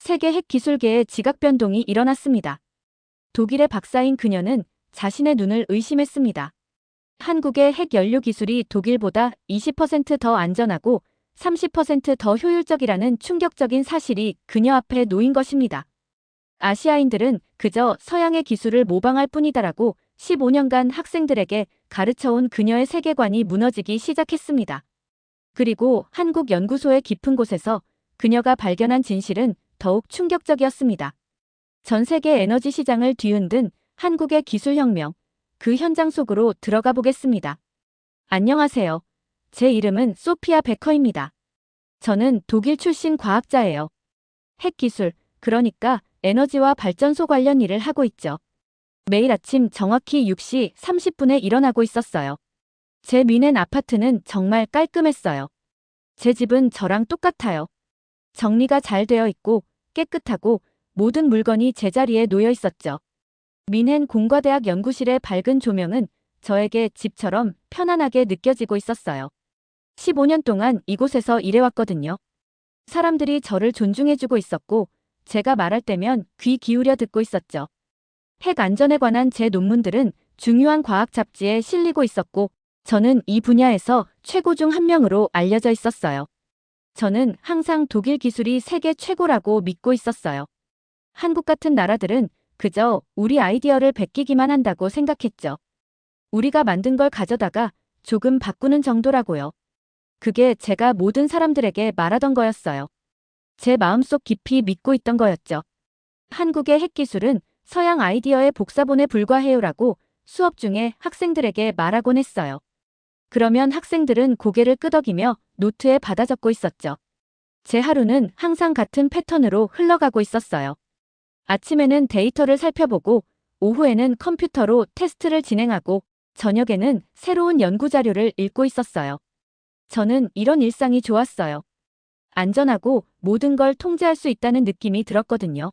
세계 핵기술계의 지각 변동이 일어났습니다. 독일의 박사인 그녀는 자신의 눈을 의심했습니다. 한국의 핵연료 기술이 독일보다 20%더 안전하고 30%더 효율적이라는 충격적인 사실이 그녀 앞에 놓인 것입니다. 아시아인들은 그저 서양의 기술을 모방할 뿐이다라고 15년간 학생들에게 가르쳐온 그녀의 세계관이 무너지기 시작했습니다. 그리고 한국 연구소의 깊은 곳에서 그녀가 발견한 진실은 더욱 충격적이었습니다. 전 세계 에너지 시장을 뒤흔든 한국의 기술혁명, 그 현장 속으로 들어가 보겠습니다. 안녕하세요. 제 이름은 소피아 베커입니다. 저는 독일 출신 과학자예요. 핵기술, 그러니까 에너지와 발전소 관련 일을 하고 있죠. 매일 아침 정확히 6시 30분에 일어나고 있었어요. 제 뮌헨 아파트는 정말 깔끔했어요. 제 집은 저랑 똑같아요. 정리가 잘 되어 있고 깨끗하고 모든 물건이 제자리에 놓여 있었죠. 뮌헨 공과대학 연구실의 밝은 조명은 저에게 집처럼 편안하게 느껴지고 있었어요. 15년 동안 이곳에서 일해왔거든요. 사람들이 저를 존중해주고 있었고 제가 말할 때면 귀 기울여 듣고 있었죠. 핵 안전에 관한 제 논문들은 중요한 과학 잡지에 실리고 있었고 저는 이 분야에서 최고 중 한 명으로 알려져 있었어요. 저는 항상 독일 기술이 세계 최고라고 믿고 있었어요. 한국 같은 나라들은 그저 우리 아이디어를 베끼기만 한다고 생각했죠. 우리가 만든 걸 가져다가 조금 바꾸는 정도라고요. 그게 제가 모든 사람들에게 말하던 거였어요. 제 마음속 깊이 믿고 있던 거였죠. 한국의 핵기술은 서양 아이디어의 복사본에 불과해요라고 수업 중에 학생들에게 말하곤 했어요. 그러면 학생들은 고개를 끄덕이며 노트에 받아 적고 있었죠. 제 하루는 항상 같은 패턴으로 흘러가고 있었어요. 아침에는 데이터를 살펴보고 오후에는 컴퓨터로 테스트를 진행하고 저녁에는 새로운 연구 자료를 읽고 있었어요. 저는 이런 일상이 좋았어요. 안전하고 모든 걸 통제할 수 있다는 느낌이 들었거든요.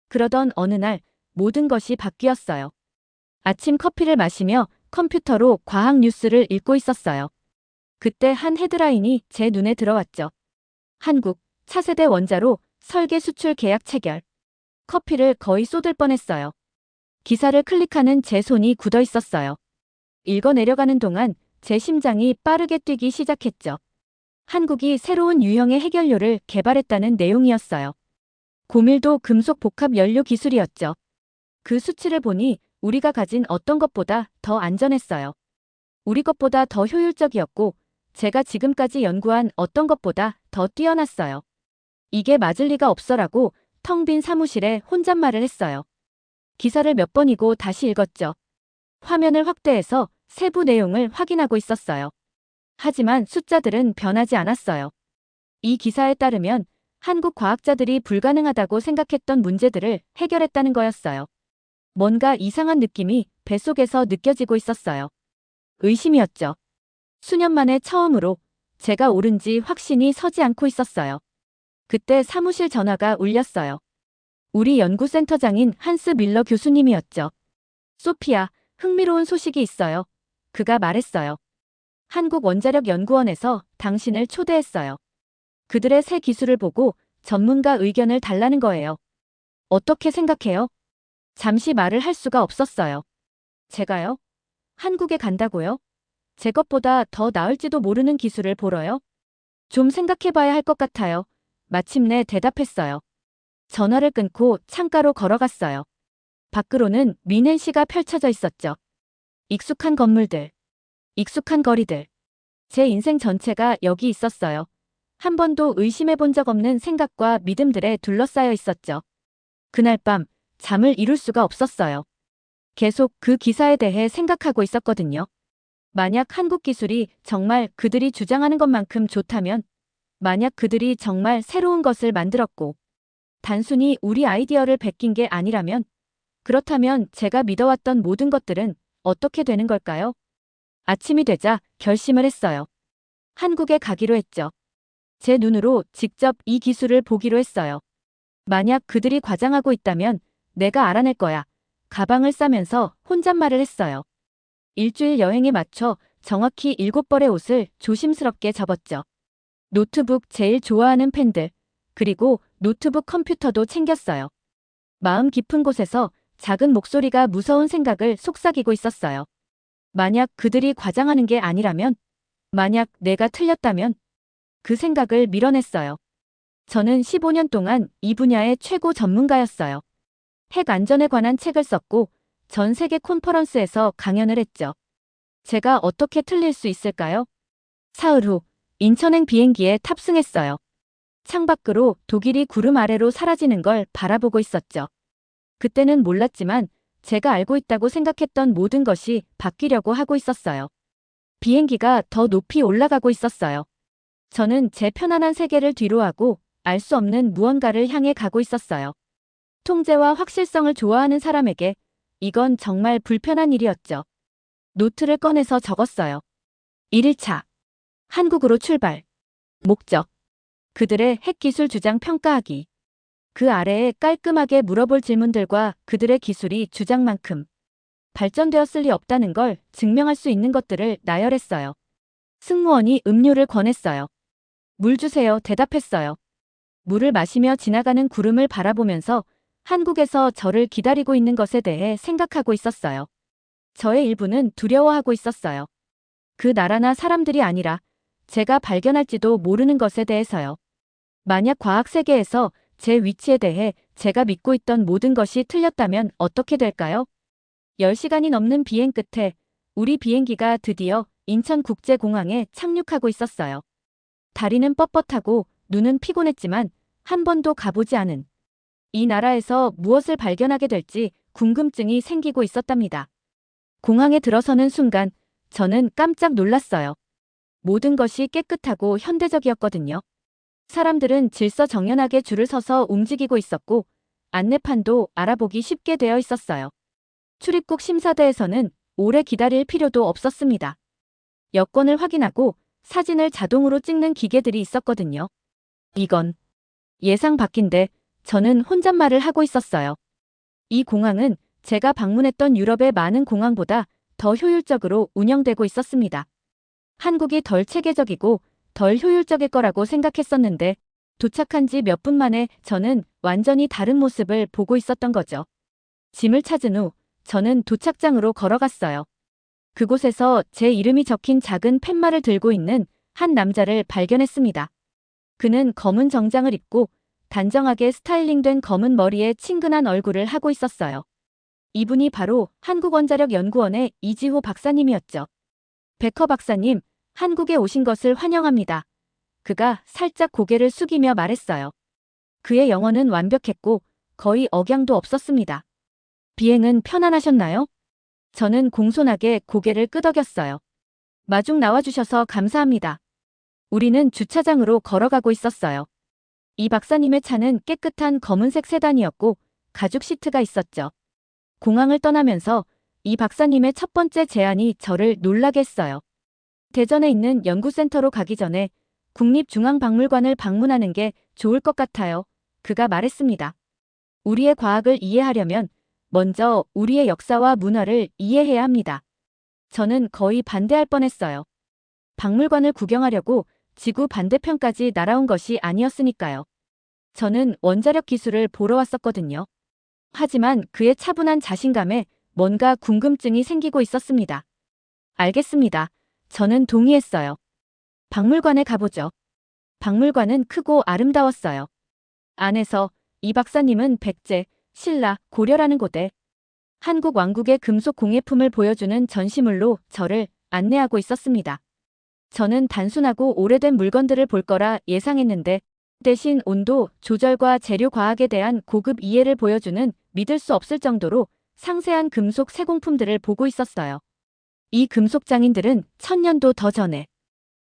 그러던 어느 날 모든 것이 바뀌었어요. 아침 커피를 마시며 컴퓨터로 과학 뉴스를 읽고 있었어요. 그때 한 헤드라인이 제 눈에 들어왔죠. 한국, 차세대 원자로 설계 수출 계약 체결. 커피를 거의 쏟을 뻔했어요. 기사를 클릭하는 제 손이 굳어 있었어요. 읽어 내려가는 동안 제 심장이 빠르게 뛰기 시작했죠. 한국이 새로운 유형의 핵연료를 개발했다는 내용이었어요. 고밀도 금속 복합 연료 기술이었죠. 그 수치를 보니 우리가 가진 어떤 것보다 더 안전했어요. 우리 것보다 더 효율적이었고 제가 지금까지 연구한 어떤 것보다 더 뛰어났어요. 이게 맞을 리가 없어라고 텅 빈 사무실에 혼잣말을 했어요. 기사를 몇 번이고 다시 읽었죠. 화면을 확대해서 세부 내용을 확인하고 있었어요. 하지만 숫자들은 변하지 않았어요. 이 기사에 따르면 한국 과학자들이 불가능하다고 생각했던 문제들을 해결했다는 거였어요. 뭔가 이상한 느낌이 뱃속에서 느껴지고 있었어요. 의심이었죠. 수년 만에 처음으로 제가 옳은지 확신이 서지 않고 있었어요. 그때 사무실 전화가 울렸어요. 우리 연구센터장인 한스 밀러 교수님이었죠. 소피아, 흥미로운 소식이 있어요. 그가 말했어요. 한국원자력연구원에서 당신을 초대했어요. 그들의 새 기술을 보고 전문가 의견을 달라는 거예요. 어떻게 생각해요? 잠시 말을 할 수가 없었어요. 제가요? 한국에 간다고요? 제 것보다 더 나을지도 모르는 기술을 보러요? 좀 생각해봐야 할 것 같아요. 마침내 대답했어요. 전화를 끊고 창가로 걸어갔어요. 밖으로는 뮌헨시가 펼쳐져 있었죠. 익숙한 건물들, 익숙한 거리들. 제 인생 전체가 여기 있었어요. 한 번도 의심해 본 적 없는 생각과 믿음들에 둘러싸여 있었죠. 그날 밤 잠을 이룰 수가 없었어요. 계속 그 기사에 대해 생각하고 있었거든요. 만약 한국 기술이 정말 그들이 주장하는 것만큼 좋다면, 만약 그들이 정말 새로운 것을 만들었고, 단순히 우리 아이디어를 베낀 게 아니라면, 그렇다면 제가 믿어왔던 모든 것들은 어떻게 되는 걸까요? 아침이 되자 결심을 했어요. 한국에 가기로 했죠. 제 눈으로 직접 이 기술을 보기로 했어요. 만약 그들이 과장하고 있다면 내가 알아낼 거야. 가방을 싸면서 혼잣말을 했어요. 일주일 여행에 맞춰 정확히 7벌의 옷을 조심스럽게 접었죠. 노트북 제일 좋아하는 펜들, 그리고 노트북 컴퓨터도 챙겼어요. 마음 깊은 곳에서 작은 목소리가 무서운 생각을 속삭이고 있었어요. 만약 그들이 과장하는 게 아니라면, 만약 내가 틀렸다면, 그 생각을 밀어냈어요. 저는 15년 동안 이 분야의 최고 전문가였어요. 핵 안전에 관한 책을 썼고 전 세계 콘퍼런스에서 강연을 했죠. 제가 어떻게 틀릴 수 있을까요? 사흘 후 인천행 비행기에 탑승했어요. 창밖으로 독일이 구름 아래로 사라지는 걸 바라보고 있었죠. 그때는 몰랐지만 제가 알고 있다고 생각했던 모든 것이 바뀌려고 하고 있었어요. 비행기가 더 높이 올라가고 있었어요. 저는 제 편안한 세계를 뒤로하고 알 수 없는 무언가를 향해 가고 있었어요. 통제와 확실성을 좋아하는 사람에게 이건 정말 불편한 일이었죠. 노트를 꺼내서 적었어요. 1일차. 한국으로 출발. 목적. 그들의 핵기술 주장 평가하기. 그 아래에 깔끔하게 물어볼 질문들과 그들의 기술이 주장만큼 발전되었을 리 없다는 걸 증명할 수 있는 것들을 나열했어요. 승무원이 음료를 권했어요. 물 주세요. 대답했어요. 물을 마시며 지나가는 구름을 바라보면서 한국에서 저를 기다리고 있는 것에 대해 생각하고 있었어요. 저의 일부는 두려워하고 있었어요. 그 나라나 사람들이 아니라 제가 발견할지도 모르는 것에 대해서요. 만약 과학 세계에서 제 위치에 대해 제가 믿고 있던 모든 것이 틀렸다면 어떻게 될까요? 10시간이 넘는 비행 끝에 우리 비행기가 드디어 인천국제공항에 착륙하고 있었어요. 다리는 뻣뻣하고 눈은 피곤했지만 한 번도 가보지 않은 이 나라에서 무엇을 발견하게 될지 궁금증이 생기고 있었답니다. 공항에 들어서는 순간 저는 깜짝 놀랐어요. 모든 것이 깨끗하고 현대적이었거든요. 사람들은 질서정연하게 줄을 서서 움직이고 있었고 안내판도 알아보기 쉽게 되어 있었어요. 출입국 심사대에서는 오래 기다릴 필요도 없었습니다. 여권을 확인하고 사진을 자동으로 찍는 기계들이 있었거든요. 이건 예상 밖인데 저는 혼잣말을 하고 있었어요. 이 공항은 제가 방문했던 유럽의 많은 공항보다 더 효율적으로 운영되고 있었습니다. 한국이 덜 체계적이고 덜 효율적일 거라고 생각했었는데 도착한 지 몇 분 만에 저는 완전히 다른 모습을 보고 있었던 거죠. 짐을 찾은 후 저는 도착장으로 걸어갔어요. 그곳에서 제 이름이 적힌 작은 팻말을 들고 있는 한 남자를 발견했습니다. 그는 검은 정장을 입고 단정하게 스타일링된 검은 머리에 친근한 얼굴을 하고 있었어요. 이분이 바로 한국원자력연구원의 이지호 박사님이었죠. 베커 박사님, 한국에 오신 것을 환영합니다. 그가 살짝 고개를 숙이며 말했어요. 그의 영어는 완벽했고 거의 억양도 없었습니다. 비행은 편안하셨나요? 저는 공손하게 고개를 끄덕였어요. 마중 나와주셔서 감사합니다. 우리는 주차장으로 걸어가고 있었어요. 이 박사님의 차는 깨끗한 검은색 세단이었고 가죽 시트가 있었죠. 공항을 떠나면서 이 박사님의 첫 번째 제안이 저를 놀라게 했어요. 대전에 있는 연구센터로 가기 전에 국립중앙박물관을 방문하는 게 좋을 것 같아요. 그가 말했습니다. 우리의 과학을 이해하려면 먼저 우리의 역사와 문화를 이해해야 합니다. 저는 거의 반대할 뻔했어요. 박물관을 구경하려고 지구 반대편까지 날아온 것이 아니었으니까요. 저는 원자력 기술을 보러 왔었거든요. 하지만 그의 차분한 자신감에 뭔가 궁금증이 생기고 있었습니다. 알겠습니다. 저는 동의했어요. 박물관에 가보죠. 박물관은 크고 아름다웠어요. 안에서 이 박사님은 백제, 신라, 고려라는 고대, 한국 왕국의 금속 공예품을 보여주는 전시물로 저를 안내하고 있었습니다. 저는 단순하고 오래된 물건들을 볼 거라 예상했는데 대신 온도 조절과 재료 과학에 대한 고급 이해를 보여주는 믿을 수 없을 정도로 상세한 금속 세공품들을 보고 있었어요. 이 금속 장인들은 1000년도 더 전에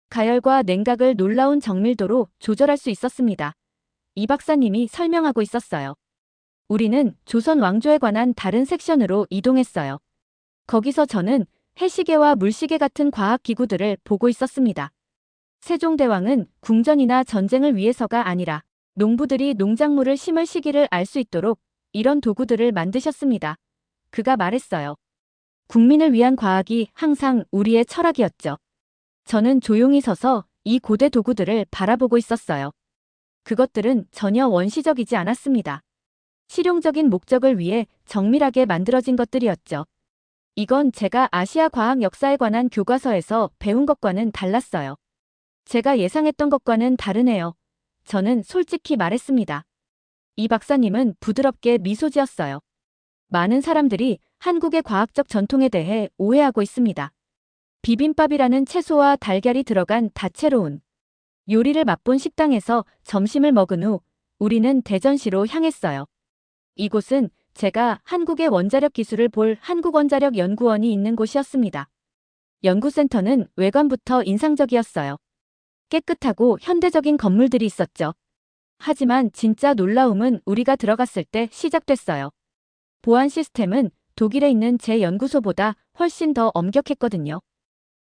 가열과 냉각을 놀라운 정밀도로 조절할 수 있었습니다. 이 박사님이 설명하고 있었어요. 우리는 조선 왕조에 관한 다른 섹션으로 이동했어요. 거기서 저는 해시계와 물시계 같은 과학 기구들을 보고 있었습니다. 세종대왕은 궁전이나 전쟁을 위해서가 아니라 농부들이 농작물을 심을 시기를 알 수 있도록 이런 도구들을 만드셨습니다. 그가 말했어요. 국민을 위한 과학이 항상 우리의 철학이었죠. 저는 조용히 서서 이 고대 도구들을 바라보고 있었어요. 그것들은 전혀 원시적이지 않았습니다. 실용적인 목적을 위해 정밀하게 만들어진 것들이었죠. 이건 제가 아시아 과학 역사에 관한 교과서에서 배운 것과는 달랐어요. 제가 예상했던 것과는 다르네요. 저는 솔직히 말했습니다. 이 박사님은 부드럽게 미소 지었어요. 많은 사람들이 한국의 과학적 전통에 대해 오해하고 있습니다. 비빔밥이라는 채소와 달걀이 들어간 다채로운 요리를 맛본 식당에서 점심을 먹은 후 우리는 대전시로 향했어요. 이곳은 제가 한국의 원자력 기술을 볼 한국원자력연구원이 있는 곳이었습니다. 연구센터는 외관부터 인상적이었어요. 깨끗하고 현대적인 건물들이 있었죠. 하지만 진짜 놀라움은 우리가 들어갔을 때 시작됐어요. 보안 시스템은 독일에 있는 제 연구소보다 훨씬 더 엄격했거든요.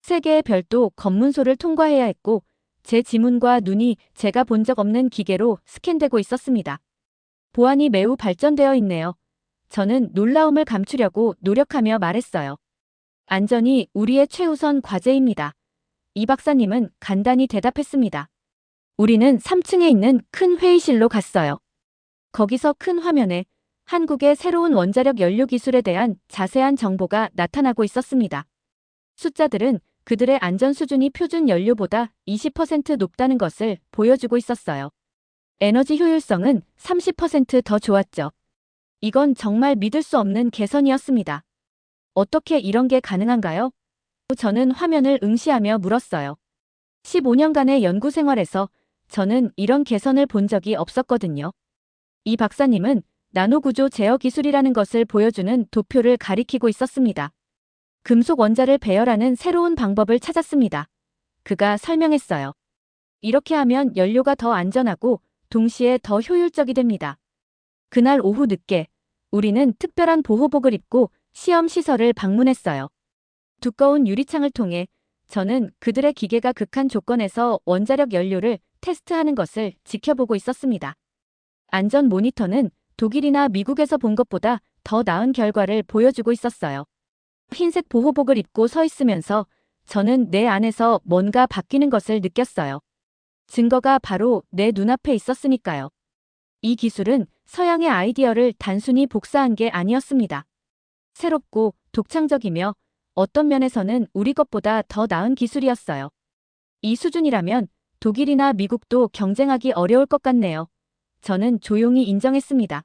3개의 별도 검문소를 통과해야 했고 제 지문과 눈이 제가 본 적 없는 기계로 스캔되고 있었습니다. 보안이 매우 발전되어 있네요. 저는 놀라움을 감추려고 노력하며 말했어요. 안전이 우리의 최우선 과제입니다. 이 박사님은 간단히 대답했습니다. 우리는 3층에 있는 큰 회의실로 갔어요. 거기서 큰 화면에 한국의 새로운 원자력 연료 기술에 대한 자세한 정보가 나타나고 있었습니다. 숫자들은 그들의 안전 수준이 표준 연료보다 20% 높다는 것을 보여주고 있었어요. 에너지 효율성은 30% 더 좋았죠. 이건 정말 믿을 수 없는 개선이었습니다. 어떻게 이런 게 가능한가요? 저는 화면을 응시하며 물었어요. 15년간의 연구 생활에서 저는 이런 개선을 본 적이 없었거든요. 이 박사님은 나노구조 제어 기술이라는 것을 보여주는 도표를 가리키고 있었습니다. 금속 원자를 배열하는 새로운 방법을 찾았습니다. 그가 설명했어요. 이렇게 하면 연료가 더 안전하고 동시에 더 효율적이 됩니다. 그날 오후 늦게 우리는 특별한 보호복을 입고 시험 시설을 방문했어요. 두꺼운 유리창을 통해 저는 그들의 기계가 극한 조건에서 원자력 연료를 테스트하는 것을 지켜보고 있었습니다. 안전 모니터는 독일이나 미국에서 본 것보다 더 나은 결과를 보여주고 있었어요. 흰색 보호복을 입고 서 있으면서 저는 내 안에서 뭔가 바뀌는 것을 느꼈어요. 증거가 바로 내 눈앞에 있었으니까요. 이 기술은 서양의 아이디어를 단순히 복사한 게 아니었습니다. 새롭고 독창적이며 어떤 면에서는 우리 것보다 더 나은 기술이었어요. 이 수준이라면 독일이나 미국도 경쟁하기 어려울 것 같네요. 저는 조용히 인정했습니다.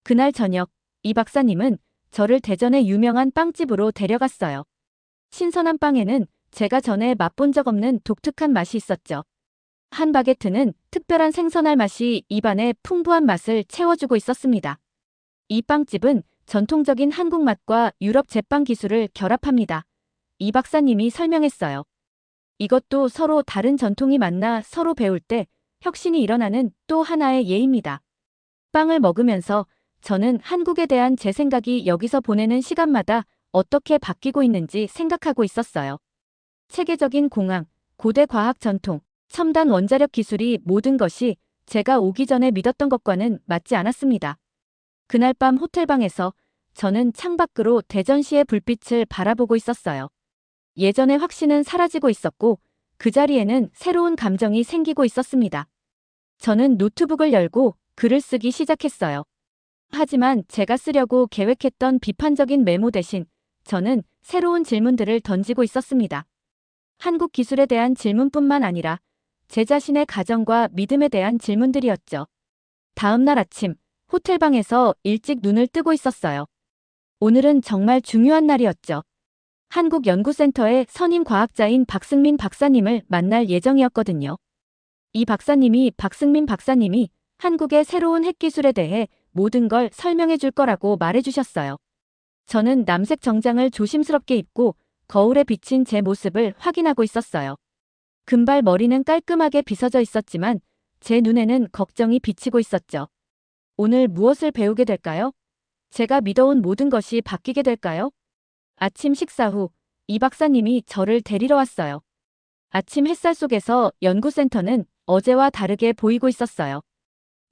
그날 저녁, 이 박사님은 저를 대전의 유명한 빵집으로 데려갔어요. 신선한 빵에는 제가 전에 맛본 적 없는 독특한 맛이 있었죠. 한 바게트는 특별한 생선알 맛이 입안에 풍부한 맛을 채워주고 있었습니다. 이 빵집은 전통적인 한국 맛과 유럽 제빵 기술을 결합합니다. 이 박사님이 설명했어요. 이것도 서로 다른 전통이 만나 서로 배울 때 혁신이 일어나는 또 하나의 예입니다. 빵을 먹으면서 저는 한국에 대한 제 생각이 여기서 보내는 시간마다 어떻게 바뀌고 있는지 생각하고 있었어요. 체계적인 공항, 고대 과학 전통, 첨단 원자력 기술이 모든 것이 제가 오기 전에 믿었던 것과는 맞지 않았습니다. 그날 밤 호텔방에서 저는 창밖으로 대전시의 불빛을 바라보고 있었어요. 예전의 확신은 사라지고 있었고 그 자리에는 새로운 감정이 생기고 있었습니다. 저는 노트북을 열고 글을 쓰기 시작했어요. 하지만 제가 쓰려고 계획했던 비판적인 메모 대신 저는 새로운 질문들을 던지고 있었습니다. 한국 기술에 대한 질문뿐만 아니라 제 자신의 가정과 믿음에 대한 질문들이었죠. 다음 날 아침, 호텔방에서 일찍 눈을 뜨고 있었어요. 오늘은 정말 중요한 날이었죠. 한국연구센터의 선임 과학자인 박승민 박사님을 만날 예정이었거든요. 이 박승민 박사님이 한국의 새로운 핵기술에 대해 모든 걸 설명해 줄 거라고 말해 주셨어요. 저는 남색 정장을 조심스럽게 입고 거울에 비친 제 모습을 확인하고 있었어요. 금발 머리는 깔끔하게 빗어져 있었지만 제 눈에는 걱정이 비치고 있었죠. 오늘 무엇을 배우게 될까요? 제가 믿어온 모든 것이 바뀌게 될까요? 아침 식사 후 이 박사님이 저를 데리러 왔어요. 아침 햇살 속에서 연구센터는 어제와 다르게 보이고 있었어요.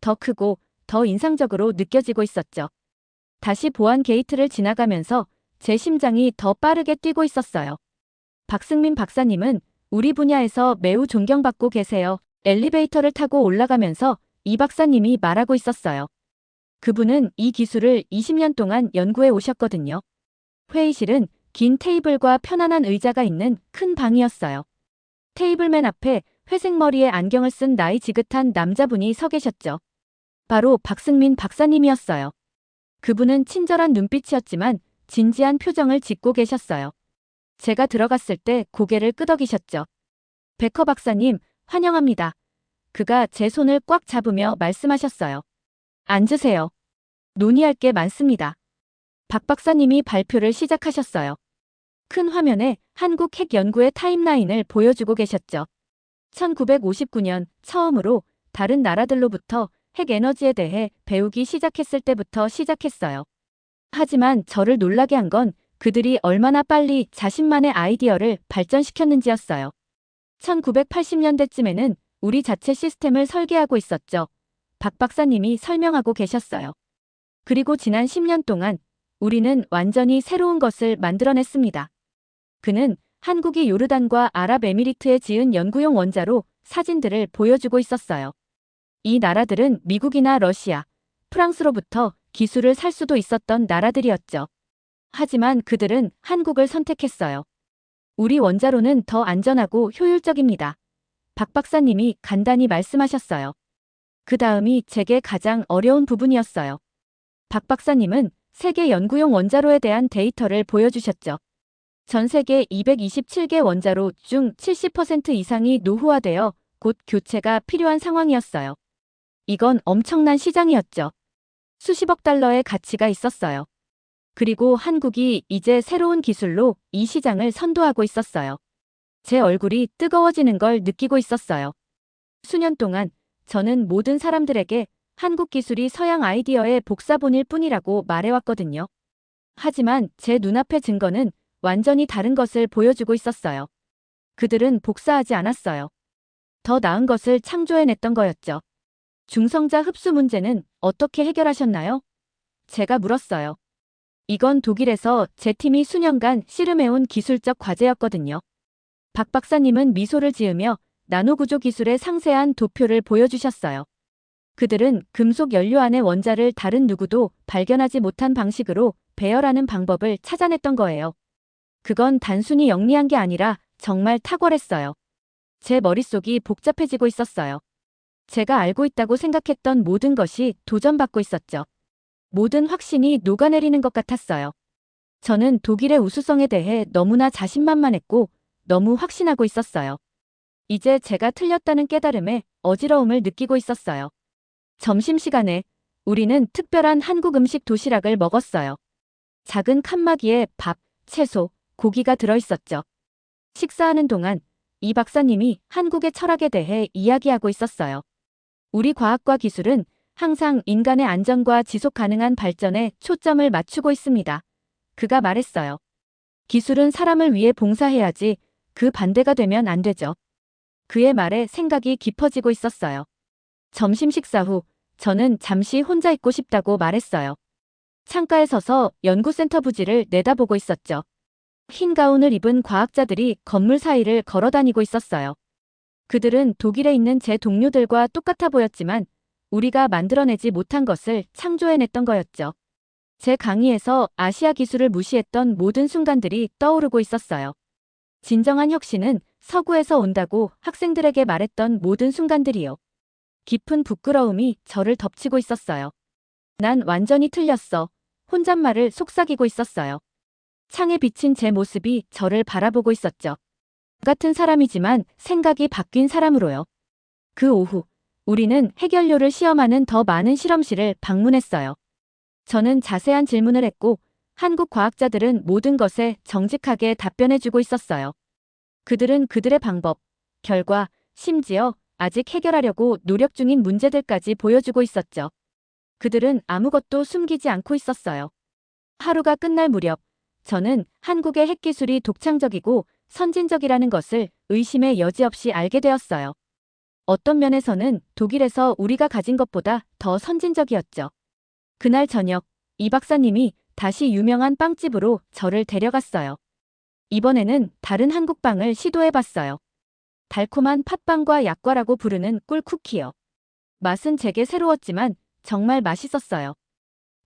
더 크고 더 인상적으로 느껴지고 있었죠. 다시 보안 게이트를 지나가면서 제 심장이 더 빠르게 뛰고 있었어요. 박승민 박사님은 우리 분야에서 매우 존경받고 계세요. 엘리베이터를 타고 올라가면서 이 박사님이 말하고 있었어요. 그분은 이 기술을 20년 동안 연구해 오셨거든요. 회의실은 긴 테이블과 편안한 의자가 있는 큰 방이었어요. 테이블 맨 앞에 회색 머리에 안경을 쓴 나이 지긋한 남자분이 서 계셨죠. 바로 박승민 박사님이었어요. 그분은 친절한 눈빛이었지만 진지한 표정을 짓고 계셨어요. 제가 들어갔을 때 고개를 끄덕이셨죠. 베커 박사님, 환영합니다. 그가 제 손을 꽉 잡으며 말씀하셨어요. 앉으세요. 논의할 게 많습니다. 박 박사님이 발표를 시작하셨어요. 큰 화면에 한국 핵 연구의 타임라인을 보여주고 계셨죠. 1959년 처음으로 다른 나라들로부터 핵 에너지에 대해 배우기 시작했을 때부터 시작했어요. 하지만 저를 놀라게 한 건 그들이 얼마나 빨리 자신만의 아이디어를 발전시켰는지였어요. 1980년대쯤에는 우리 자체 시스템을 설계하고 있었죠. 박 박사님이 설명하고 계셨어요. 그리고 지난 10년 동안 우리는 완전히 새로운 것을 만들어냈습니다. 그는 한국이 요르단과 아랍에미리트에 지은 연구용 원자로 사진들을 보여주고 있었어요. 이 나라들은 미국이나 러시아, 프랑스로부터 기술을 살 수도 있었던 나라들이었죠. 하지만 그들은 한국을 선택했어요. 우리 원자로는 더 안전하고 효율적입니다. 박 박사님이 간단히 말씀하셨어요. 그 다음이 제게 가장 어려운 부분이었어요. 박 박사님은 세계 연구용 원자로에 대한 데이터를 보여주셨죠. 전 세계 227개 원자로 중 70% 이상이 노후화되어 곧 교체가 필요한 상황이었어요. 이건 엄청난 시장이었죠. 수십억 달러의 가치가 있었어요. 그리고 한국이 이제 새로운 기술로 이 시장을 선도하고 있었어요. 제 얼굴이 뜨거워지는 걸 느끼고 있었어요. 수년 동안 저는 모든 사람들에게 한국 기술이 서양 아이디어의 복사본일 뿐이라고 말해왔거든요. 하지만 제 눈앞의 증거는 완전히 다른 것을 보여주고 있었어요. 그들은 복사하지 않았어요. 더 나은 것을 창조해냈던 거였죠. 중성자 흡수 문제는 어떻게 해결하셨나요? 제가 물었어요. 이건 독일에서 제 팀이 수년간 씨름해온 기술적 과제였거든요. 박 박사님은 미소를 지으며 나노구조 기술의 상세한 도표를 보여주셨어요. 그들은 금속 연료 안의 원자를 다른 누구도 발견하지 못한 방식으로 배열하는 방법을 찾아냈던 거예요. 그건 단순히 영리한 게 아니라 정말 탁월했어요. 제 머릿속이 복잡해지고 있었어요. 제가 알고 있다고 생각했던 모든 것이 도전받고 있었죠. 모든 확신이 녹아내리는 것 같았어요. 저는 독일의 우수성에 대해 너무나 자신만만했고 너무 확신하고 있었어요. 이제 제가 틀렸다는 깨달음에 어지러움을 느끼고 있었어요. 점심시간에 우리는 특별한 한국 음식 도시락을 먹었어요. 작은 칸막이에 밥, 채소, 고기가 들어있었죠. 식사하는 동안 이 박사님이 한국의 철학에 대해 이야기하고 있었어요. 우리 과학과 기술은 항상 인간의 안전과 지속 가능한 발전에 초점을 맞추고 있습니다. 그가 말했어요. 기술은 사람을 위해 봉사해야지 그 반대가 되면 안 되죠. 그의 말에 생각이 깊어지고 있었어요. 점심 식사 후 저는 잠시 혼자 있고 싶다고 말했어요. 창가에 서서 연구센터 부지를 내다보고 있었죠. 흰 가운을 입은 과학자들이 건물 사이를 걸어 다니고 있었어요. 그들은 독일에 있는 제 동료들과 똑같아 보였지만 우리가 만들어내지 못한 것을 창조해냈던 거였죠. 제 강의에서 아시아 기술을 무시했던 모든 순간들이 떠오르고 있었어요. 진정한 혁신은 서구에서 온다고 학생들에게 말했던 모든 순간들이요. 깊은 부끄러움이 저를 덮치고 있었어요. 난 완전히 틀렸어. 혼잣말을 속삭이고 있었어요. 창에 비친 제 모습이 저를 바라보고 있었죠. 같은 사람이지만 생각이 바뀐 사람으로요. 그 오후, 우리는 핵연료를 시험하는 더 많은 실험실을 방문했어요. 저는 자세한 질문을 했고 한국 과학자들은 모든 것에 정직하게 답변해주고 있었어요. 그들은 그들의 방법, 결과, 심지어 아직 해결하려고 노력 중인 문제들까지 보여주고 있었죠. 그들은 아무것도 숨기지 않고 있었어요. 하루가 끝날 무렵, 저는 한국의 핵기술이 독창적이고 선진적이라는 것을 의심의 여지 없이 알게 되었어요. 어떤 면에서는 독일에서 우리가 가진 것보다 더 선진적이었죠. 그날 저녁, 이 박사님이 다시 유명한 빵집으로 저를 데려갔어요. 이번에는 다른 한국빵을 시도해봤어요. 달콤한 팥빵과 약과라고 부르는 꿀쿠키요. 맛은 제게 새로웠지만 정말 맛있었어요.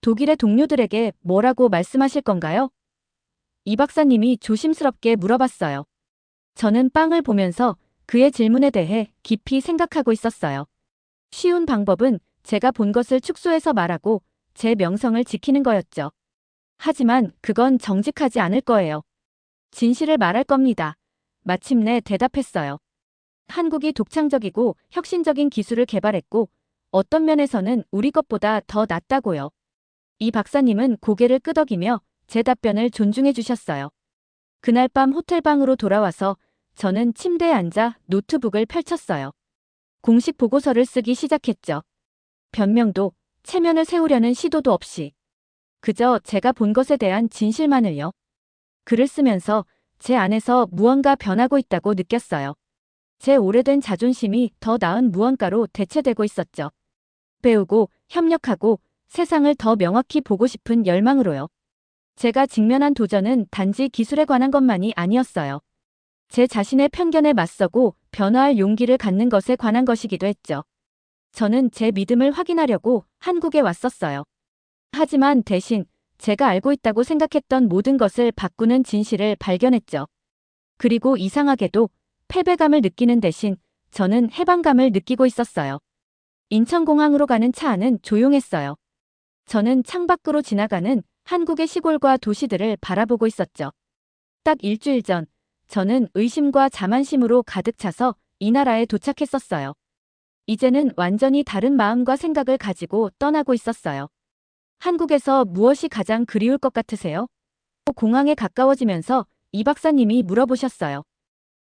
독일의 동료들에게 뭐라고 말씀하실 건가요? 이 박사님이 조심스럽게 물어봤어요. 저는 빵을 보면서 그의 질문에 대해 깊이 생각하고 있었어요. 쉬운 방법은 제가 본 것을 축소해서 말하고 제 명성을 지키는 거였죠. 하지만 그건 정직하지 않을 거예요. 진실을 말할 겁니다. 마침내 대답했어요. 한국이 독창적이고 혁신적인 기술을 개발했고 어떤 면에서는 우리 것보다 더 낫다고요. 이 박사님은 고개를 끄덕이며 제 답변을 존중해 주셨어요. 그날 밤 호텔방으로 돌아와서 저는 침대에 앉아 노트북을 펼쳤어요. 공식 보고서를 쓰기 시작했죠. 변명도, 체면을 세우려는 시도도 없이. 그저 제가 본 것에 대한 진실만을요. 글을 쓰면서 제 안에서 무언가 변하고 있다고 느꼈어요. 제 오래된 자존심이 더 나은 무언가로 대체되고 있었죠. 배우고, 협력하고, 세상을 더 명확히 보고 싶은 열망으로요. 제가 직면한 도전은 단지 기술에 관한 것만이 아니었어요. 제 자신의 편견에 맞서고 변화할 용기를 갖는 것에 관한 것이기도 했죠. 저는 제 믿음을 확인하려고 한국에 왔었어요. 하지만 대신 제가 알고 있다고 생각했던 모든 것을 바꾸는 진실을 발견했죠. 그리고 이상하게도 패배감을 느끼는 대신 저는 해방감을 느끼고 있었어요. 인천공항으로 가는 차 안은 조용했어요. 저는 창밖으로 지나가는 한국의 시골과 도시들을 바라보고 있었죠. 딱 일주일 전, 저는 의심과 자만심으로 가득 차서 이 나라에 도착했었어요. 이제는 완전히 다른 마음과 생각을 가지고 떠나고 있었어요. 한국에서 무엇이 가장 그리울 것 같으세요? 공항에 가까워지면서 이 박사님이 물어보셨어요.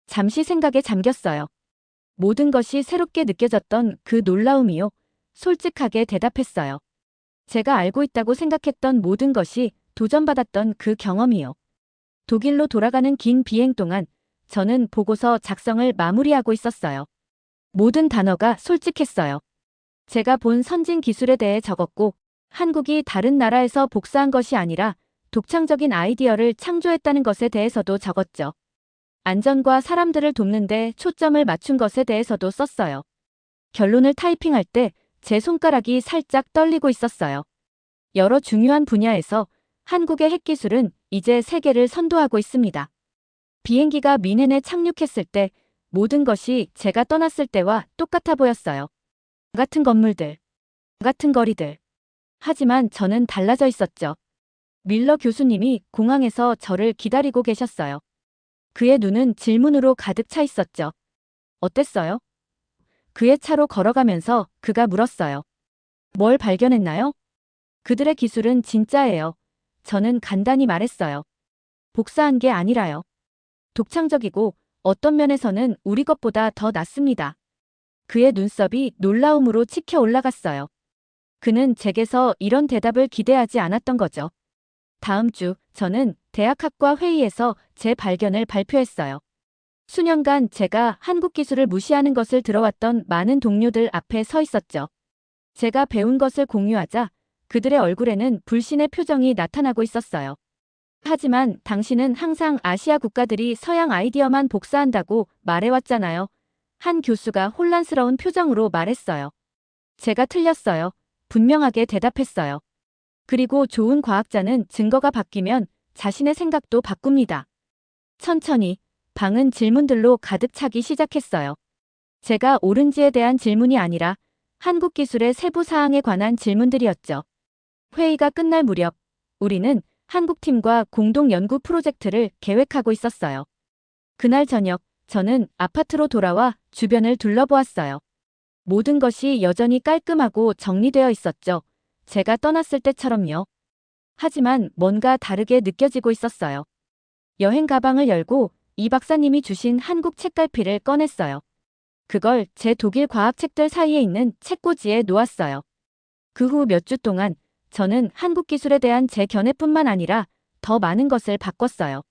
잠시 생각에 잠겼어요. 모든 것이 새롭게 느껴졌던 그 놀라움이요. 솔직하게 대답했어요. 제가 알고 있다고 생각했던 모든 것이 도전받았던 그 경험이요. 독일로 돌아가는 긴 비행 동안 저는 보고서 작성을 마무리하고 있었어요. 모든 단어가 솔직했어요. 제가 본 선진 기술에 대해 적었고 한국이 다른 나라에서 복사한 것이 아니라 독창적인 아이디어를 창조했다는 것에 대해서도 적었죠. 안전과 사람들을 돕는 데 초점을 맞춘 것에 대해서도 썼어요. 결론을 타이핑할 때 제 손가락이 살짝 떨리고 있었어요. 여러 중요한 분야에서 한국의 핵기술은 이제 세계를 선도하고 있습니다. 비행기가 뮌헨에 착륙했을 때 모든 것이 제가 떠났을 때와 똑같아 보였어요. 같은 건물들, 같은 거리들. 하지만 저는 달라져 있었죠. 밀러 교수님이 공항에서 저를 기다리고 계셨어요. 그의 눈은 질문으로 가득 차 있었죠. 어땠어요? 그의 차로 걸어가면서 그가 물었어요. 뭘 발견했나요? 그들의 기술은 진짜예요. 저는 간단히 말했어요. 복사한 게 아니라요. 독창적이고 어떤 면에서는 우리 것보다 더 낫습니다. 그의 눈썹이 놀라움으로 치켜 올라갔어요. 그는 제게서 이런 대답을 기대하지 않았던 거죠. 다음 주 저는 대학학과 회의에서 제 발견을 발표했어요. 수년간 제가 한국 기술을 무시하는 것을 들어왔던 많은 동료들 앞에 서 있었죠. 제가 배운 것을 공유하자 그들의 얼굴에는 불신의 표정이 나타나고 있었어요. 하지만 당신은 항상 아시아 국가들이 서양 아이디어만 복사한다고 말해왔잖아요. 한 교수가 혼란스러운 표정으로 말했어요. 제가 틀렸어요. 분명하게 대답했어요. 그리고 좋은 과학자는 증거가 바뀌면 자신의 생각도 바꿉니다. 천천히 방은 질문들로 가득 차기 시작했어요. 제가 옳은지에 대한 질문이 아니라 한국 기술의 세부 사항에 관한 질문들이었죠. 회의가 끝날 무렵 우리는 한국팀과 공동 연구 프로젝트를 계획하고 있었어요. 그날 저녁 저는 아파트로 돌아와 주변을 둘러보았어요. 모든 것이 여전히 깔끔하고 정리되어 있었죠. 제가 떠났을 때처럼요. 하지만 뭔가 다르게 느껴지고 있었어요. 여행 가방을 열고 이 박사님이 주신 한국 책갈피를 꺼냈어요. 그걸 제 독일 과학책들 사이에 있는 책꽂이에 놓았어요. 그 후 몇 주 동안 저는 한국 기술에 대한 제 견해뿐만 아니라 더 많은 것을 바꿨어요.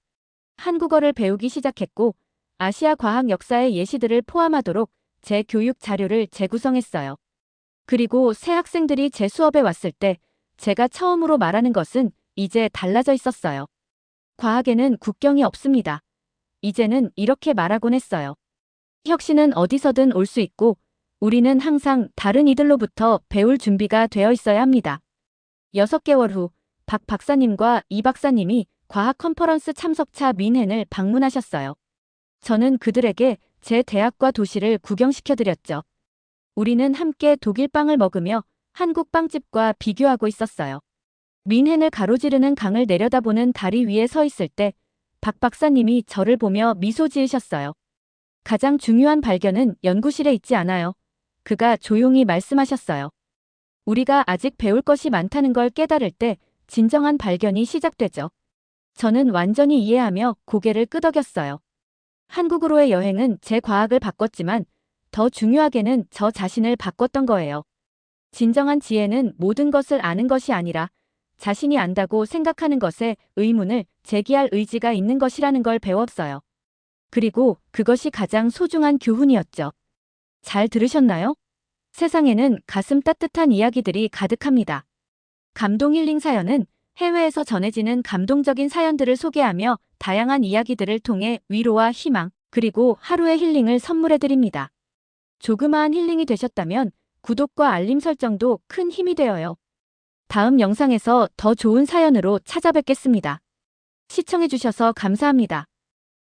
한국어를 배우기 시작했고 아시아 과학 역사의 예시들을 포함하도록 제 교육 자료를 재구성했어요. 그리고 새 학생들이 제 수업에 왔을 때 제가 처음으로 말하는 것은 이제 달라져 있었어요. 과학에는 국경이 없습니다. 이제는 이렇게 말하곤 했어요. 혁신은 어디서든 올 수 있고 우리는 항상 다른 이들로부터 배울 준비가 되어 있어야 합니다. 6개월 후 박 박사님과 이 박사님이 과학 컨퍼런스 참석차 뮌헨을 방문하셨어요. 저는 그들에게 제 대학과 도시를 구경시켜드렸죠. 우리는 함께 독일 빵을 먹으며 한국 빵집과 비교하고 있었어요. 뮌헨을 가로지르는 강을 내려다보는 다리 위에 서 있을 때 박 박사님이 저를 보며 미소 지으셨어요. 가장 중요한 발견은 연구실에 있지 않아요. 그가 조용히 말씀하셨어요. 우리가 아직 배울 것이 많다는 걸 깨달을 때 진정한 발견이 시작되죠. 저는 완전히 이해하며 고개를 끄덕였어요. 한국으로의 여행은 제 과학을 바꿨지만 더 중요하게는 저 자신을 바꿨던 거예요. 진정한 지혜는 모든 것을 아는 것이 아니라 자신이 안다고 생각하는 것에 의문을 제기할 의지가 있는 것이라는 걸 배웠어요. 그리고 그것이 가장 소중한 교훈이었죠. 잘 들으셨나요? 세상에는 가슴 따뜻한 이야기들이 가득합니다. 감동 힐링 사연은 해외에서 전해지는 감동적인 사연들을 소개하며 다양한 이야기들을 통해 위로와 희망, 그리고 하루의 힐링을 선물해드립니다. 조그마한 힐링이 되셨다면 구독과 알림 설정도 큰 힘이 되어요. 다음 영상에서 더 좋은 사연으로 찾아뵙겠습니다. 시청해주셔서 감사합니다.